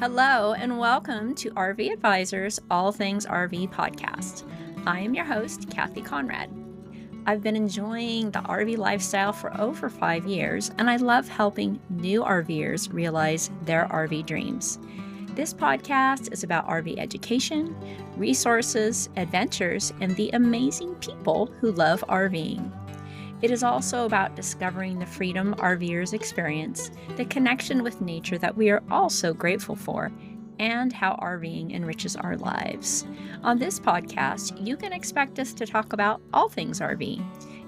Hello, and welcome to RV Advisors All Things RV podcast. I am your host, Kathy Conrad. I've been enjoying the RV lifestyle for over 5 years, and I love helping new RVers realize their RV dreams. This podcast is about RV education, resources, adventures, and the amazing people who love RVing. It is also about discovering the freedom RVers experience, the connection with nature that we are all so grateful for, and how RVing enriches our lives. On this podcast, you can expect us to talk about all things RV,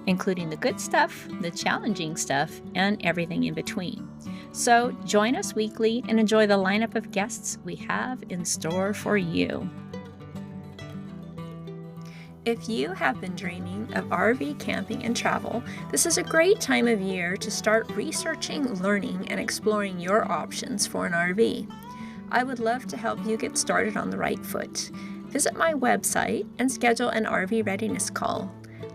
including the good stuff, the challenging stuff, and everything in between. So join us weekly and enjoy the lineup of guests we have in store for you. If you have been dreaming of RV camping and travel, this is a great time of year to start researching, learning, and exploring your options for an RV. I would love to help you get started on the right foot. Visit my website and schedule an RV readiness call.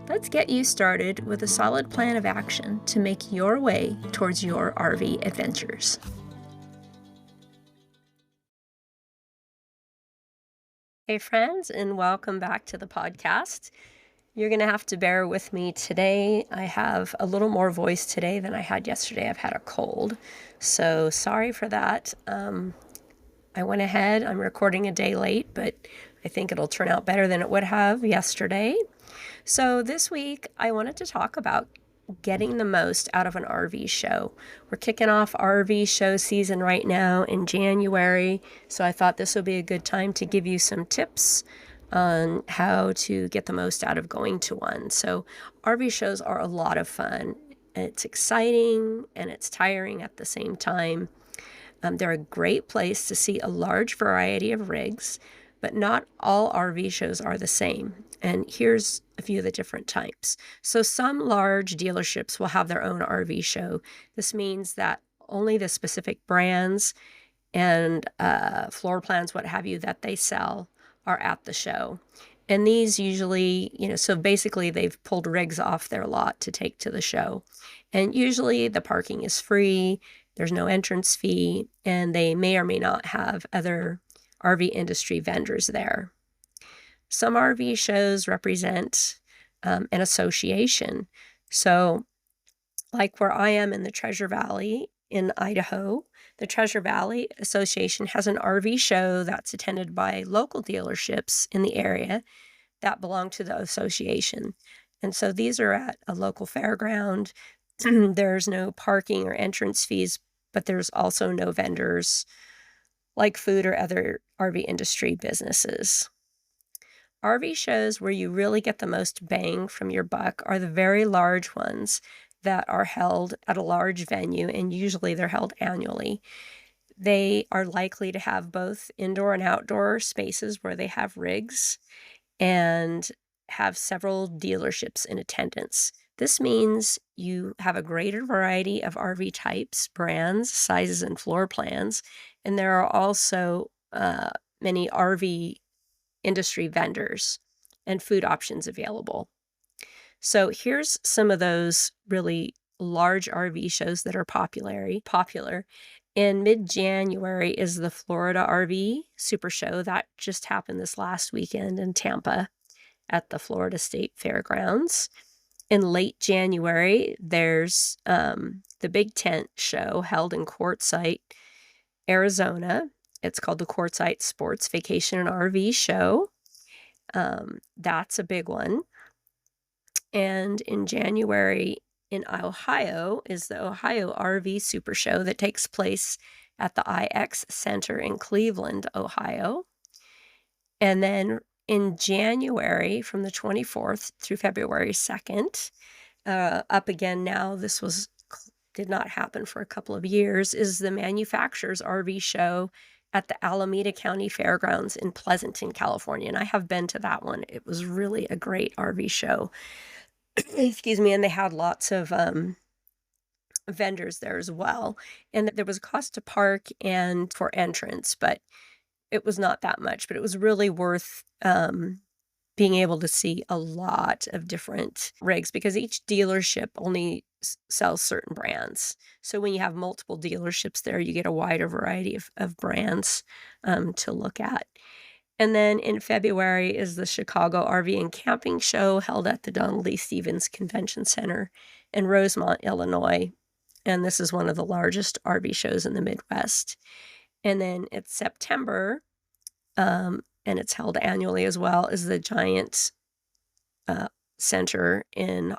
Let's get you started with a solid plan of action to make your way towards your RV adventures. Hey friends, and welcome back to the podcast. You're going to have to bear with me today. I have a little more voice today than I had yesterday. I've had a cold, so sorry for that. I went ahead. I'm recording a day late, but I think it'll turn out better than it would have yesterday. So this week, I wanted to talk about getting the most out of an RV show. We're kicking off RV show season right now in January, so I thought this would be a good time to give you some tips on how to get the most out of going to one. So RV shows are a lot of fun. It's exciting and it's tiring at the same time. They're a great place to see a large variety of rigs, but not all RV shows are the same. And here's a few of the different types. So some large dealerships will have their own RV show. This means that only the specific brands and floor plans, what have you, that they sell are at the show. And these usually, so basically they've pulled rigs off their lot to take to the show. And usually the parking is free, there's no entrance fee, and they may or may not have other RV industry vendors there. Some RV shows represent an association. So like where I am in the Treasure Valley in Idaho, the Treasure Valley Association has an RV show that's attended by local dealerships in the area that belong to the association. And so these are at a local fairground. There's no parking or entrance fees, but there's also no vendors like food or other RV industry businesses. RV shows where you really get the most bang from your buck are the very large ones that are held at a large venue, and usually they're held annually. They are likely to have both indoor and outdoor spaces where they have rigs and have several dealerships in attendance. This means you have a greater variety of RV types, brands, sizes, and floor plans, and there are also many RV industry vendors and food options available. So here's some of those really large RV shows that are popular. In mid-January is the Florida RV Super Show that just happened this last weekend in Tampa at the Florida State Fairgrounds. In late January, there's the Big Tent Show held in Quartzsite, Arizona. It's called the Quartzsite Sports Vacation and RV Show. That's a big one. And in January in Ohio is the Ohio RV Super Show that takes place at the IX Center in Cleveland, Ohio. And then in January, from the 24th through February 2nd, up again now, did not happen for a couple of years, is the Manufacturers RV Show at the Alameda County Fairgrounds in Pleasanton, California. And I have been to that one. It was really a great RV show. Excuse me. And they had lots of vendors there as well. And there was a cost to park and for entrance, but it was not that much. But it was really worth being able to see a lot of different rigs because each dealership only sells certain brands. So when you have multiple dealerships there, you get a wider variety of brands to look at. And then in February is the Chicago RV and Camping Show held at the Donald Lee Stevens Convention Center in Rosemont, Illinois. And this is one of the largest RV shows in the Midwest. And then it's September, and it's held annually as well, is the Giant Center in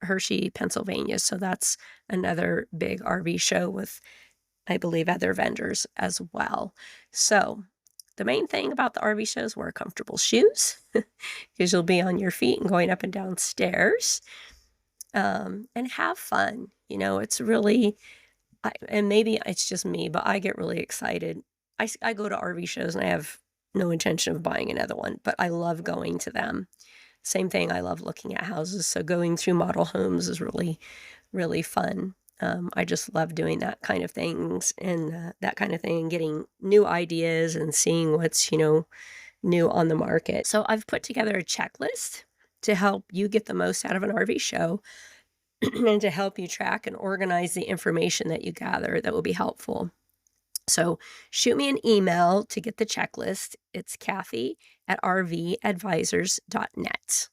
Hershey, Pennsylvania. So that's another big RV show with, I believe, other vendors as well. So the main thing about the RV shows, wear comfortable shoes because you'll be on your feet and going up and down stairs, and have fun. It's really, and maybe it's just me, but I get really excited. I go to RV shows and I have no intention of buying another one, but I love going to them. Same thing, I love looking at houses. So going through model homes is really, really fun. I just love doing that kind of things and getting new ideas and seeing what's, new on the market. So I've put together a checklist to help you get the most out of an RV show and to help you track and organize the information that you gather that will be helpful. So shoot me an email to get the checklist. It's Kathy@rvadvisors.net.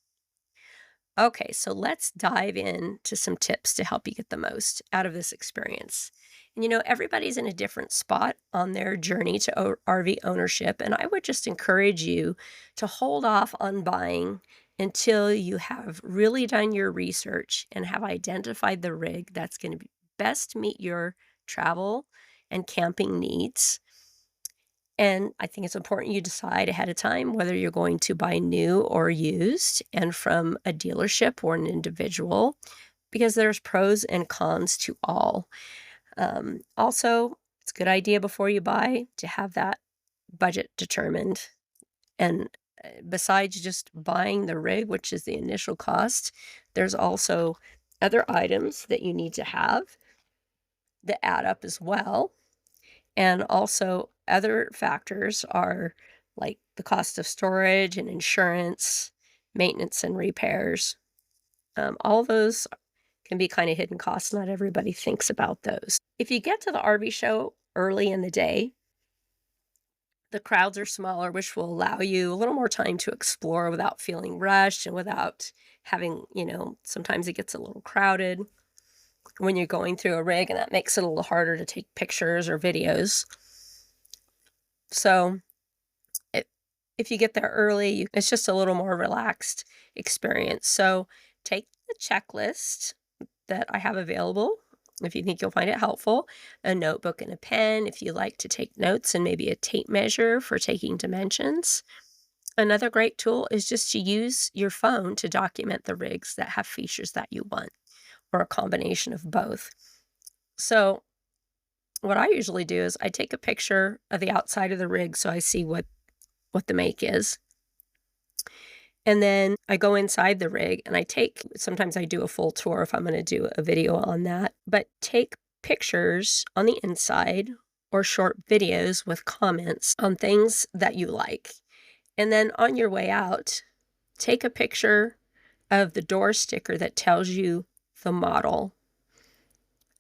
Okay, so let's dive into some tips to help you get the most out of this experience. And everybody's in a different spot on their journey to RV ownership, and I would just encourage you to hold off on buying until you have really done your research and have identified the rig that's going to best meet your travel and camping needs. And I think it's important you decide ahead of time whether you're going to buy new or used and from a dealership or an individual, because there's pros and cons to all. Also, it's a good idea before you buy to have that budget determined. And besides just buying the rig, which is the initial cost, there's also other items that you need to have that add up as well. And also other factors are like the cost of storage and insurance, maintenance and repairs. All those can be kind of hidden costs. Not everybody thinks about those. If you get to the RV show early in the day, the crowds are smaller, which will allow you a little more time to explore without feeling rushed and without having, sometimes it gets a little crowded when you're going through a rig, and that makes it a little harder to take pictures or videos. So if you get there early, it's just a little more relaxed experience. So take the checklist that I have available if you think you'll find it helpful, a notebook and a pen if you like to take notes, and maybe a tape measure for taking dimensions. Another great tool is just to use your phone to document the rigs that have features that you want, or a combination of both. So what I usually do is I take a picture of the outside of the rig so I see what the make is. And then I go inside the rig and sometimes I do a full tour if I'm going to do a video on that, but take pictures on the inside or short videos with comments on things that you like. And then on your way out, take a picture of the door sticker that tells you the model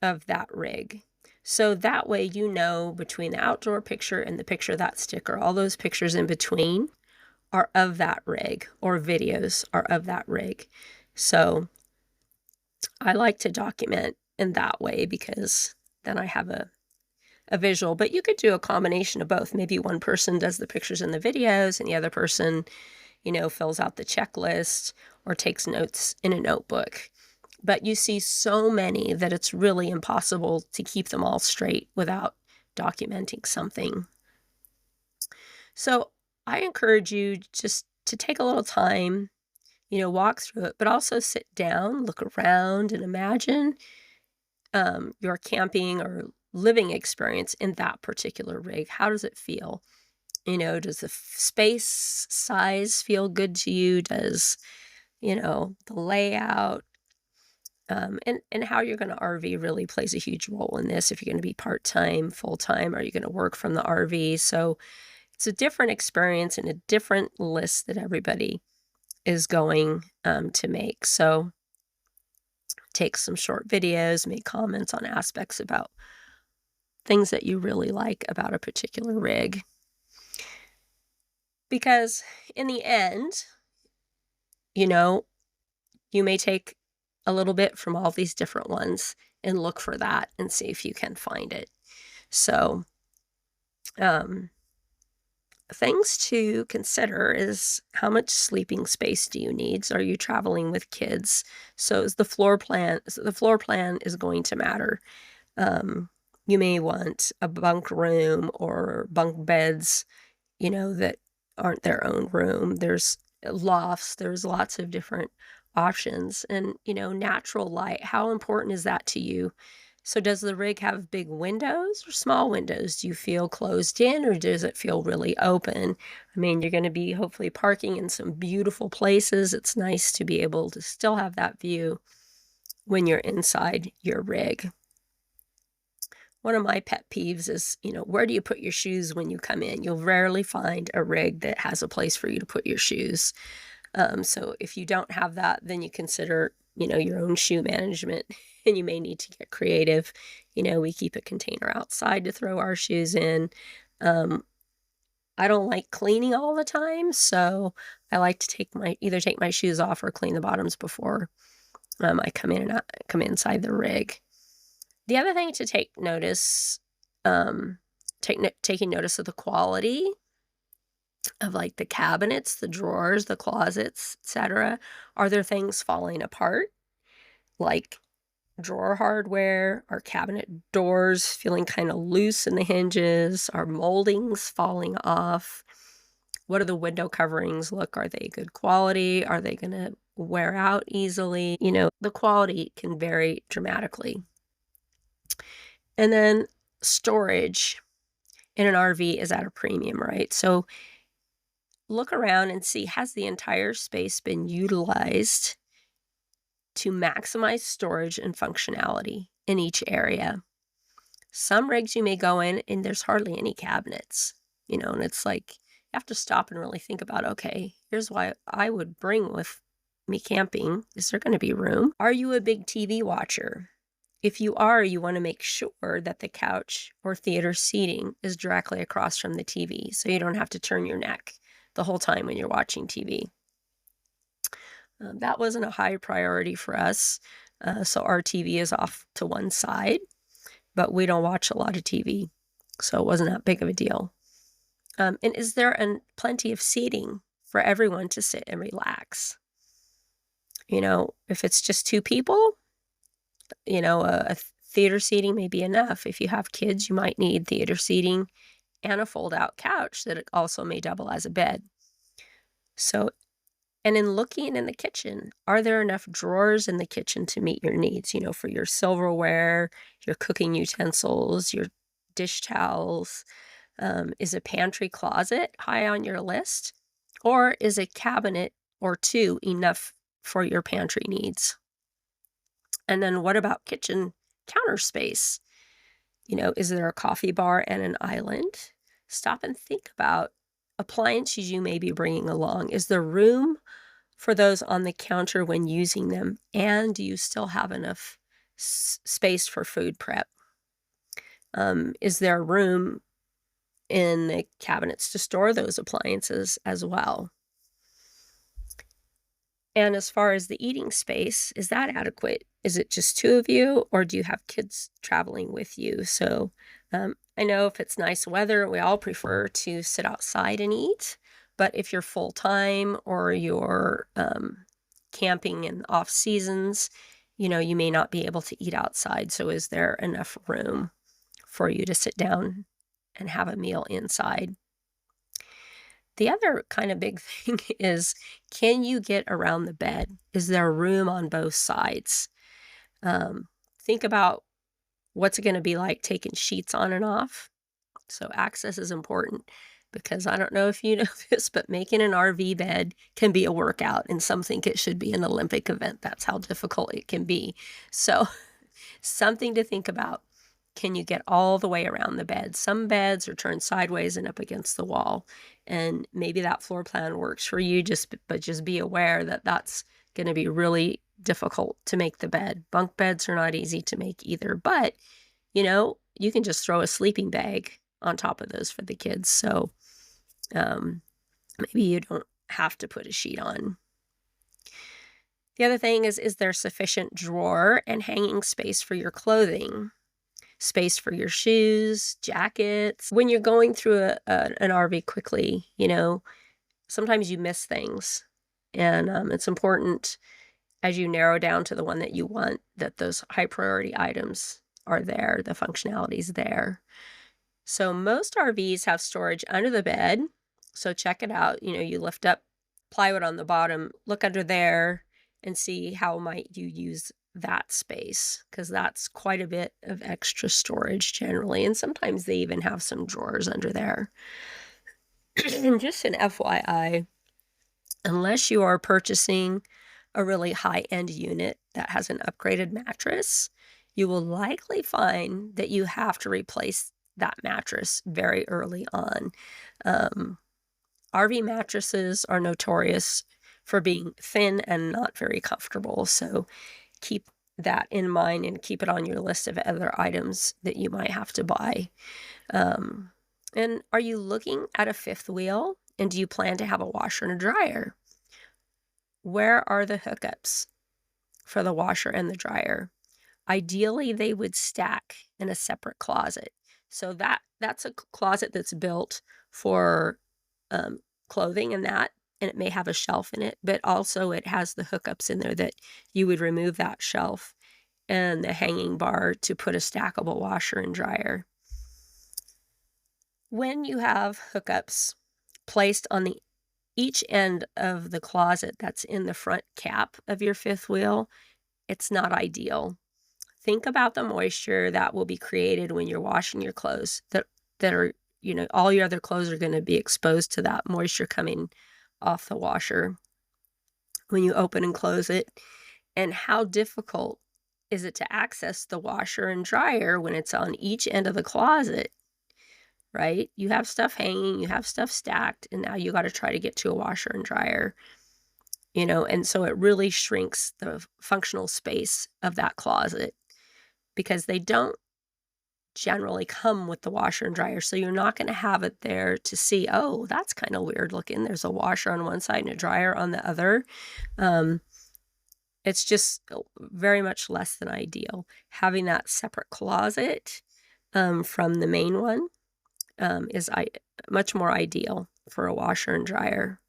of that rig. So that way between the outdoor picture and the picture of that sticker, all those pictures in between are of that rig, or videos are of that rig. So I like to document in that way because then I have a visual. But you could do a combination of both. Maybe one person does the pictures and the videos and the other person, fills out the checklist or takes notes in a notebook. But you see so many that it's really impossible to keep them all straight without documenting something. So I encourage you just to take a little time, walk through it, but also sit down, look around, and imagine your camping or living experience in that particular rig. How does it feel? Does the space size feel good to you? Does, the layout, and how you're going to RV really plays a huge role in this. If you're going to be part-time, full-time, are you going to work from the RV? So it's a different experience and a different list that everybody is going to make. So take some short videos, make comments on aspects about things that you really like about a particular rig. Because in the end, you know, you may take a little bit from all these different ones and look for that and see if you can find it. So, things to consider is how much sleeping space do you need? So are you traveling with kids? So is the floor plan is going to matter. You may want a bunk room or bunk beds, that aren't their own room. There's lofts, there's lots of different options. And, natural light, how important is that to you? So does the rig have big windows or small windows? Do you feel closed in or does it feel really open? I mean, you're going to be hopefully parking in some beautiful places. It's nice to be able to still have that view when you're inside your rig. One of my pet peeves is, where do you put your shoes when you come in? You'll rarely find a rig that has a place for you to put your shoes. So if you don't have that, then you consider, your own shoe management, and you may need to get creative. We keep a container outside to throw our shoes in. I don't like cleaning all the time, so I like to either take my shoes off or clean the bottoms before I come inside the rig. The other thing to take notice, taking notice of the quality of like the cabinets, the drawers, the closets, etc. Are there things falling apart? Like drawer hardware, are cabinet doors feeling kind of loose in the hinges? Are moldings falling off? What do the window coverings look? Are they good quality? Are they going to wear out easily? The quality can vary dramatically. And then storage in an RV is at a premium, right? So look around and see, has the entire space been utilized to maximize storage and functionality in each area? Some rigs you may go in and there's hardly any cabinets, and it's like you have to stop and really think about, okay, here's why I would bring with me camping. Is there going to be room? Are you a big TV watcher? If you are, you want to make sure that the couch or theater seating is directly across from the TV, so you don't have to turn your neck the whole time when you're watching TV. That wasn't a high priority for us, so our TV is off to one side, but we don't watch a lot of TV, so it wasn't that big of a deal. And is there plenty of seating for everyone to sit and relax? If it's just two people, a theater seating may be enough. If you have kids, you might need theater seating and a fold-out couch that also may double as a bed. So, and in looking in the kitchen, are there enough drawers in the kitchen to meet your needs, for your silverware, your cooking utensils, your dish towels? Is a pantry closet high on your list? Or is a cabinet or two enough for your pantry needs? And then what about kitchen counter space? Is there a coffee bar and an island? Stop and think about appliances you may be bringing along. Is there room for those on the counter when using them? And do you still have enough space for food prep? Is there room in the cabinets to store those appliances as well? And as far as the eating space, is that adequate? Is it just two of you, or do you have kids traveling with you? So I know if it's nice weather, we all prefer to sit outside and eat. But if you're full-time or you're camping in off seasons, you may not be able to eat outside. So is there enough room for you to sit down and have a meal inside? The other kind of big thing is, can you get around the bed? Is there room on both sides? Think about what's it going to be like taking sheets on and off. So access is important, because I don't know if you know this, but making an RV bed can be a workout, and some think it should be an Olympic event. That's how difficult it can be. So something to think about. can you get all the way around the bed? Some beds are turned sideways and up against the wall, and maybe that floor plan works for you, but just be aware that that's going to be really difficult to make the bed. Bunk beds are not easy to make either, but you can just throw a sleeping bag on top of those for the kids. So maybe you don't have to put a sheet on. The other thing is there sufficient drawer and hanging space for your clothing? Space for your shoes, jackets. When you're going through an RV quickly, sometimes you miss things. And it's important as you narrow down to the one that you want, that those high priority items are there, the functionality's there. So most RVs have storage under the bed. So check it out. You lift up plywood on the bottom, look under there and see how might you use that space, because that's quite a bit of extra storage generally. And sometimes they even have some drawers under there. And just an FYI, unless you are purchasing a really high-end unit that has an upgraded mattress, you will likely find that you have to replace that mattress very early on. RV mattresses are notorious for being thin and not very comfortable, so keep that in mind and keep it on your list of other items that you might have to buy. And are you looking at a fifth wheel? And do you plan to have a washer and a dryer? Where are the hookups for the washer and the dryer? Ideally, they would stack in a separate closet. So that's a closet that's built for clothing and it may have a shelf in it, but also it has the hookups in there that you would remove that shelf and the hanging bar to put a stackable washer and dryer. When you have hookups placed on each end of the closet that's in the front cap of your fifth wheel, it's not ideal. Think about the moisture that will be created when you're washing your clothes that are, all your other clothes are going to be exposed to that moisture coming off the washer when you open and close it. And how difficult is it to access the washer and dryer when it's on each end of the closet, right? You have stuff hanging, you have stuff stacked, and now you got to try to get to a washer and dryer, and so it really shrinks the functional space of that closet, because they don't generally come with the washer and dryer. So you're not going to have it there to see, oh, that's kind of weird looking. There's a washer on one side and a dryer on the other. It's just very much less than ideal. Having that separate closet from the main one is much more ideal for a washer and dryer.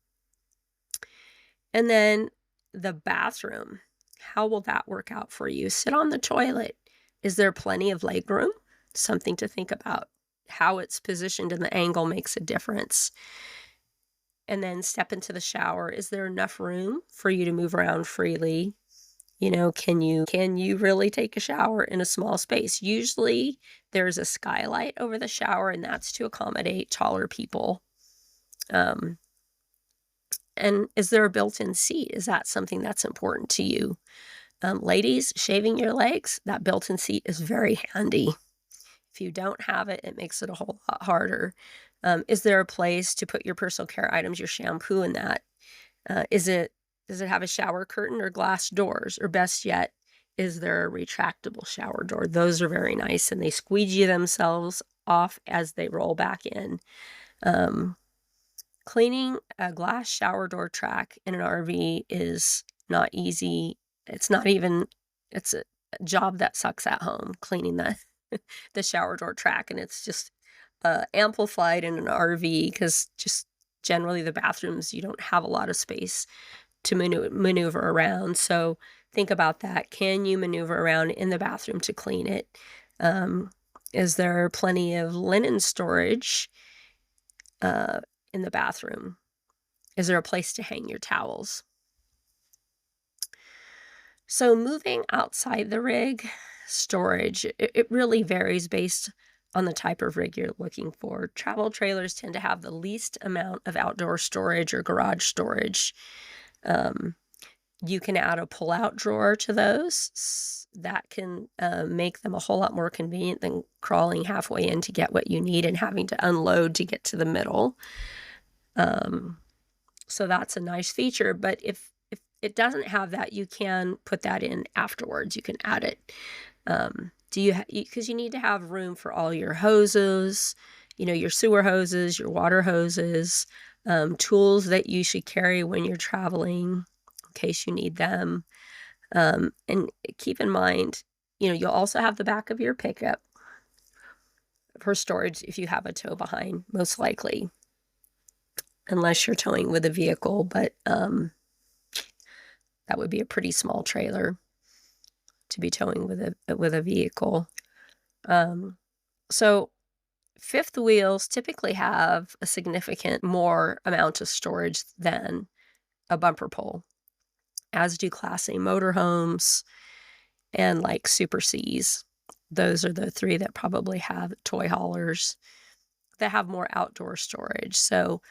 And then the bathroom. How will that work out for you? Sit on the toilet. Is there plenty of leg room? Something to think about. How it's positioned and the angle makes a difference. And then step into the shower. Is there enough room for you to move around freely? Can you really take a shower in a small space? Usually there's a skylight over the shower, and that's to accommodate taller people. And is there a built-in seat? Is that something that's important to you? Ladies, shaving your legs, that built-in seat is very handy. If you don't have it, it makes it a whole lot harder. Is there a place to put your personal care items, your shampoo in that? Does it have a shower curtain or glass doors? Or best yet, is there a retractable shower door? Those are very nice, and they squeegee themselves off as they roll back in. Cleaning a glass shower door track in an RV is not easy. It's a job that sucks at home, cleaning the shower door track, and it's just amplified in an RV because just generally the bathrooms, you don't have a lot of space to maneuver around. So think about that. Can you maneuver around in the bathroom to clean it? Is there plenty of linen storage in the bathroom? Is there a place to hang your towels? So moving outside the rig, storage, it really varies based on the type of rig you're looking for. Travel trailers tend to have the least amount of outdoor storage or garage storage. You can add a pull-out drawer to those. that can make them a whole lot more convenient than crawling halfway in to get what you need and having to unload to get to the middle. So that's a nice feature. But if it doesn't have that, you can put that in afterwards. You can add it. Because you need to have room for all your hoses, your sewer hoses, your water hoses, tools that you should carry when you're traveling in case you need them. And keep in mind, you'll also have the back of your pickup for storage if you have a tow behind, most likely, unless you're towing with a vehicle, but that would be a pretty small trailer to be towing with a vehicle. So fifth wheels typically have a significant more amount of storage than a bumper pole, as do Class A motorhomes and like Super Cs. Those are the three that probably have toy haulers that have more outdoor storage. So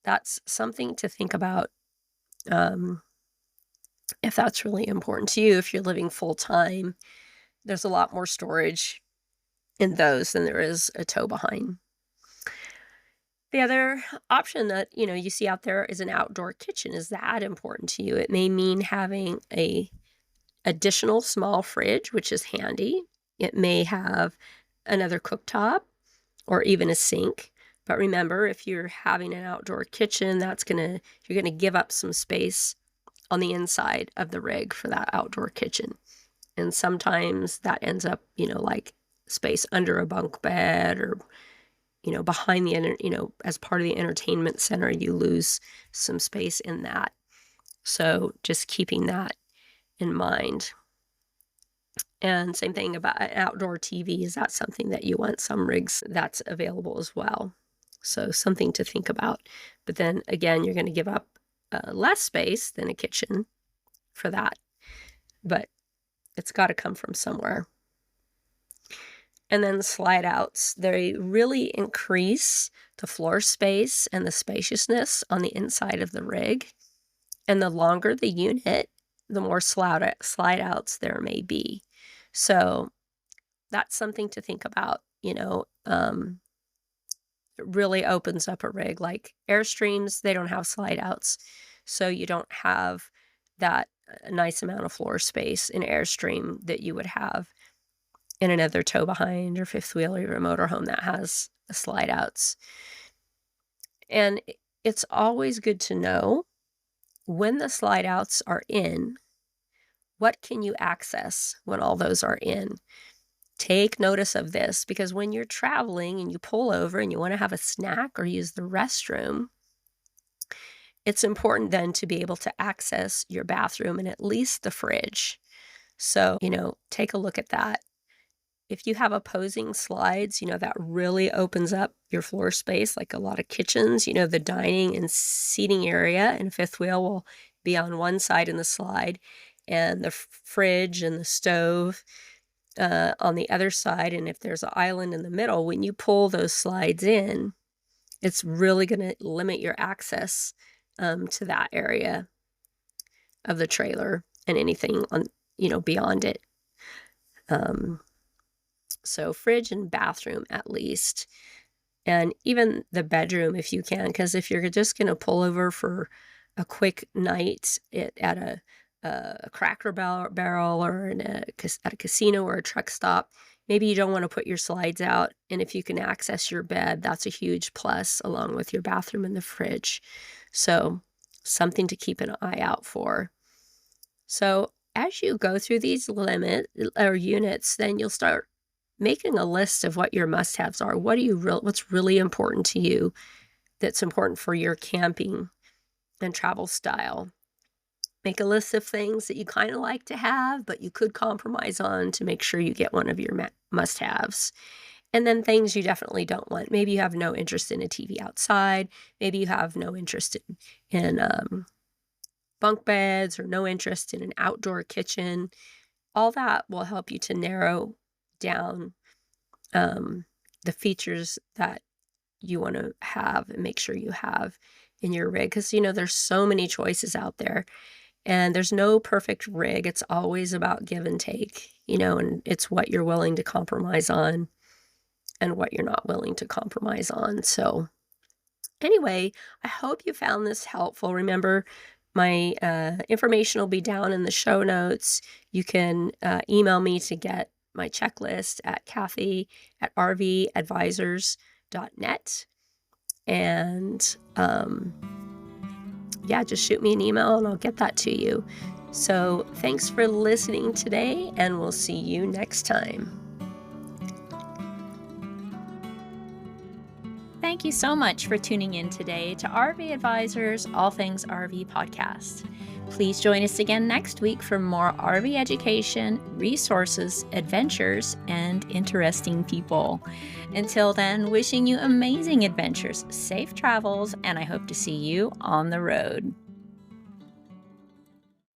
that's something to think about if that's really important to you. If you're living full time, there's a lot more storage in those than there is a tow behind. The other option that, you see out there is an outdoor kitchen. Is that important to you? It may mean having a additional small fridge, which is handy. It may have another cooktop or even a sink. But remember, if you're having an outdoor kitchen, you're going to give up some space on the inside of the rig for that outdoor kitchen. And sometimes that ends up, like space under a bunk bed or, behind as part of the entertainment center, you lose some space in that. So just keeping that in mind. And same thing about an outdoor TV. Is that something that you want? Some rigs, that's available as well. So something to think about. But then again, you're going to give up less space than a kitchen for that. But it's got to come from somewhere. And then slide outs. They really increase the floor space and the spaciousness on the inside of the rig. And the longer the unit, the more slide outs there may be. So that's something to think about. It really opens up a rig. Like Airstreams, they don't have slide outs. So you don't have that nice amount of floor space in Airstream that you would have in another tow behind or fifth wheel or a motorhome that has slide outs. And it's always good to know when the slide outs are in, what can you access when all those are in? Take notice of this, because when you're traveling and you pull over and you want to have a snack or use the restroom, it's important then to be able to access your bathroom and at least the fridge. So, take a look at that. If you have opposing slides, that really opens up your floor space, like a lot of kitchens. The dining and seating area and fifth wheel will be on one side in the slide, and the fridge and the stove on the other side. And if there's an island in the middle, when you pull those slides in, it's really going to limit your access to that area of the trailer and anything on, beyond it. So fridge and bathroom at least, and even the bedroom if you can, because if you're just going to pull over for a quick night at a Cracker Barrel or at a casino or a truck stop, maybe you don't want to put your slides out. And if you can access your bed, that's a huge plus, along with your bathroom and the fridge. So something to keep an eye out for. So as you go through these units, then you'll start making a list of what your must-haves are. What's really important to you that's important for your camping and travel style. Make a list of things that you kind of like to have, but you could compromise on to make sure you get one of your must-haves. And then things you definitely don't want. Maybe you have no interest in a TV outside. Maybe you have no interest in bunk beds or no interest in an outdoor kitchen. All that will help you to narrow down the features that you want to have and make sure you have in your rig. Because, there's so many choices out there. And there's no perfect rig. It's always about give and take, and it's what you're willing to compromise on and what you're not willing to compromise on. So anyway, I hope you found this helpful. Remember, my information will be down in the show notes. You can email me to get my checklist at kathy@rvadvisors.net. And just shoot me an email and I'll get that to you. So thanks for listening today, and we'll see you next time. Thank you so much for tuning in today to RV Advisors All Things RV podcast. Please join us again next week for more RV education, resources, adventures, and interesting people. Until then, wishing you amazing adventures, safe travels, and I hope to see you on the road.